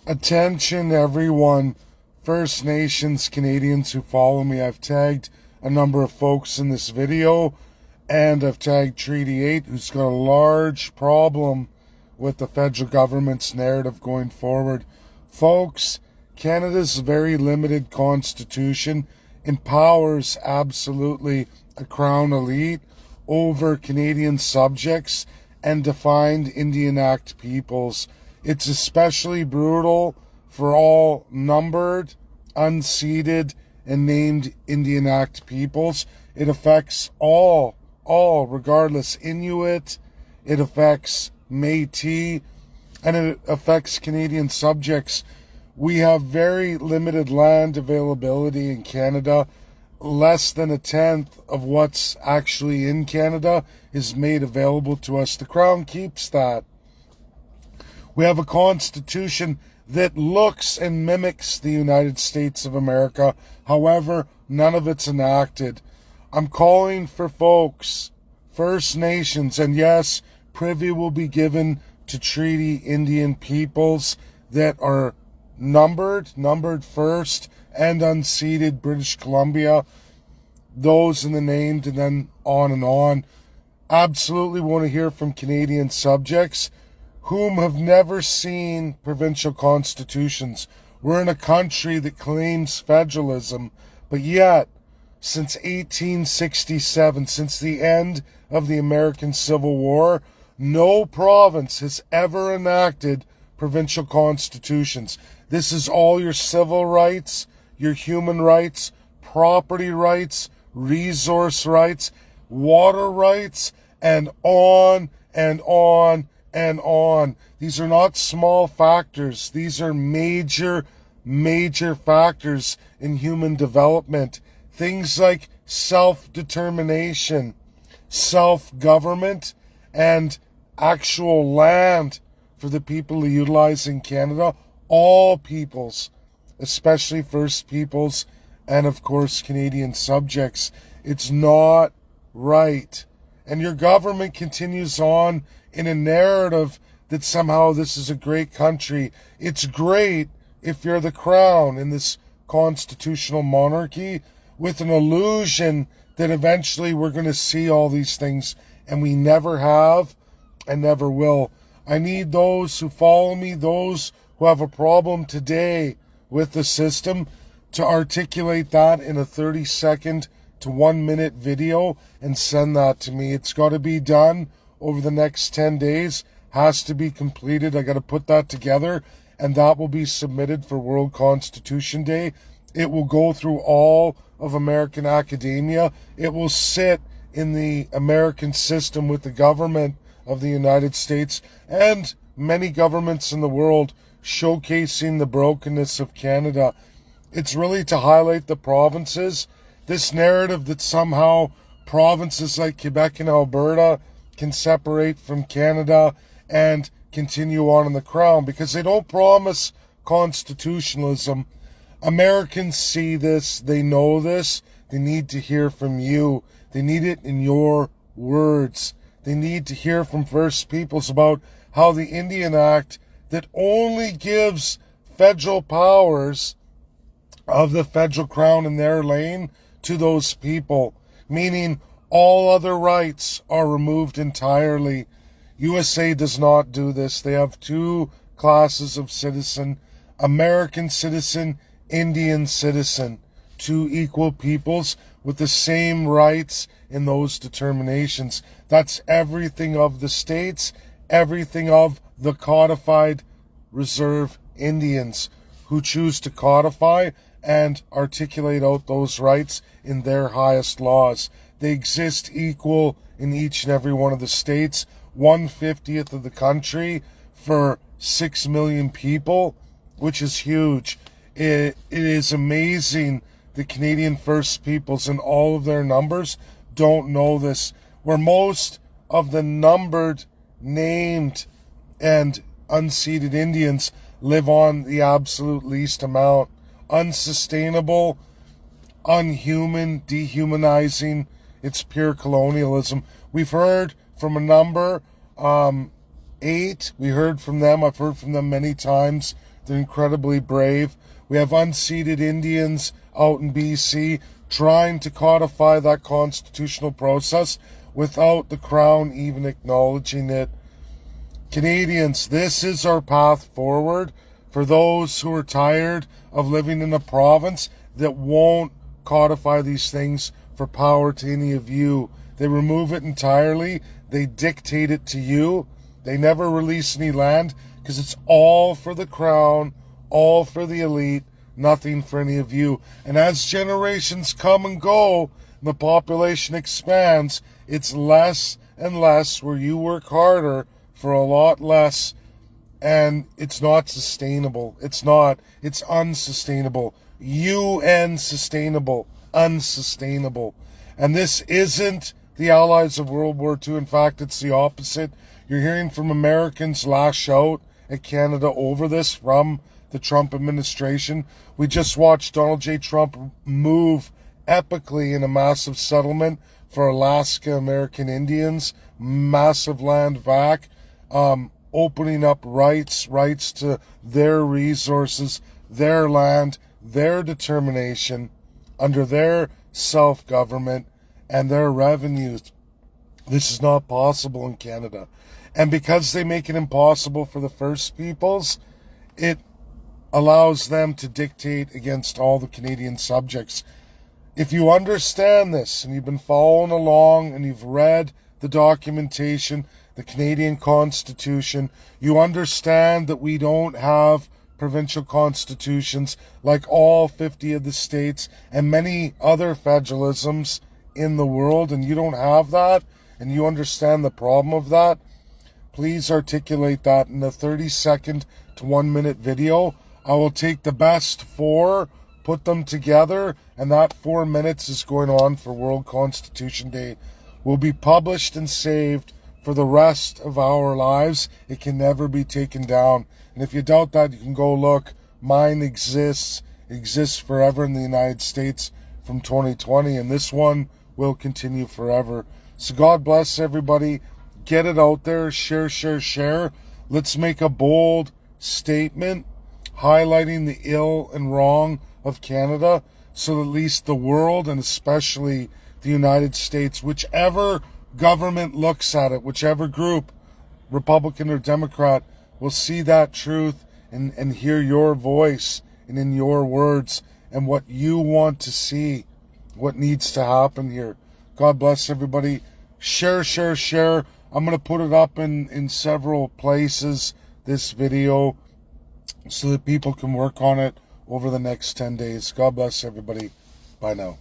Attention everyone, First Nations Canadians who follow me. I've tagged a number of folks in this video, and I've tagged Treaty 8, who's got a large problem with the federal government's narrative going forward. Folks, Canada's very limited constitution empowers absolutely a crown elite over Canadian subjects and defined Indian Act peoples. It's especially brutal for all numbered, unceded, and named Indian Act peoples. It affects all, regardless. Inuit, it affects Métis, and it affects Canadian subjects. We have very limited land availability in Canada. Less than a tenth of what's actually in Canada is made available to us. The Crown keeps that. We have a constitution that looks and mimics the United States of America. However, none of it's enacted. I'm calling for folks, First Nations, and yes, privy will be given to treaty Indian peoples that are numbered first, and unceded British Columbia, those in the named, and then on and on. Absolutely want to hear from Canadian subjects whom have never seen provincial constitutions. We're in a country that claims federalism, but yet, since 1867, since the end of the American Civil War, no province has ever enacted provincial constitutions. This is all your civil rights, your human rights, property rights, resource rights, water rights, and on and on and on. These are not small factors. These are major factors in human development. Things like self-determination, self-government, and actual land for the people who utilize in Canada. All peoples, especially First Peoples, and of course Canadian subjects. It's not right. And your government continues on in a narrative that somehow this is a great country. It's great if you're the crown in this constitutional monarchy, with an illusion that eventually we're going to see all these things, and we never have and never will. I need those who follow me, those who have a problem today with the system, to articulate that in a 30-second to 1-minute video and send that to me. It's got to be done over the next 10 days. Has to be completed. I got to put that together, and that will be submitted for World Constitution Day. It will go through all of American academia. It will sit in the American system with the government of the United States and many governments in the world, showcasing the brokenness of Canada. It's really to highlight the provinces. This narrative that somehow provinces like Quebec and Alberta can separate from Canada and continue on in the crown, because they don't promise constitutionalism. Americans see this, they know this, they need to hear from you. They need it in your words. They need to hear from First Peoples about how the Indian Act that only gives federal powers of the federal crown in their lane to those people, meaning all other rights are removed entirely. USA does not do this. They have two classes of citizen: American citizen, Indian citizen, two equal peoples with the same rights in those determinations. That's everything of the states, everything of the codified reserve Indians who choose to codify and articulate out those rights in their highest laws. They exist equal in each and every one of the states. 1/50th of the country for 6 million people, which is huge. It is amazing the Canadian First Peoples and all of their numbers don't know this, where most of the numbered, named, and unceded Indians live on the absolute least amount. Unsustainable, unhuman, dehumanizing. It's pure colonialism. We've heard from a number, 8. We heard from them. I've heard from them many times. They're incredibly brave. We have unceded Indians out in BC trying to codify that constitutional process without the Crown even acknowledging it. Canadians, this is our path forward for those who are tired of living in a province that won't codify these things for power to any of you. They remove it entirely. They dictate it to you. They never release any land because it's all for the Crown, all for the elite, nothing for any of you. And as generations come and go, and the population expands, it's less and less where you work harder for a lot less, and it's not sustainable. It's not. It's unsustainable. UN sustainable. Unsustainable. And this isn't the allies of World War II. In fact, it's the opposite. You're hearing from Americans lash out at Canada over this from the Trump administration. We just watched Donald J. Trump move epically in a massive settlement for Alaska American Indians, massive land back, opening up rights to their resources, their land, their determination, under their self-government and their revenues. This is not possible in Canada. And because they make it impossible for the First Peoples, it allows them to dictate against all the Canadian subjects. If you understand this, and you've been following along, and you've read the documentation, the Canadian Constitution, you understand that we don't have provincial constitutions like all 50 of the states and many other federalisms in the world, and you don't have that, and you understand the problem of that, please articulate that in a 30-second to 1-minute video. I will take the best 4, put them together, and that 4 minutes is going on for World Constitution Day. Will be published and saved for the rest of our lives. It can never be taken down. And if you doubt that, you can go look. Mine exists forever in the United States from 2020, and this one will continue forever. So God bless everybody. Get it out there. Share, share, share. Let's make a bold statement highlighting the ill and wrong of Canada, so at least the world, and especially the United States, whichever government looks at it, whichever group, Republican or Democrat, will see that truth and hear your voice and in your words and what you want to see, what needs to happen here. God bless everybody. Share, share, share. I'm going to put it up in several places, this video, so that people can work on it over the next 10 days. God bless everybody. Bye now.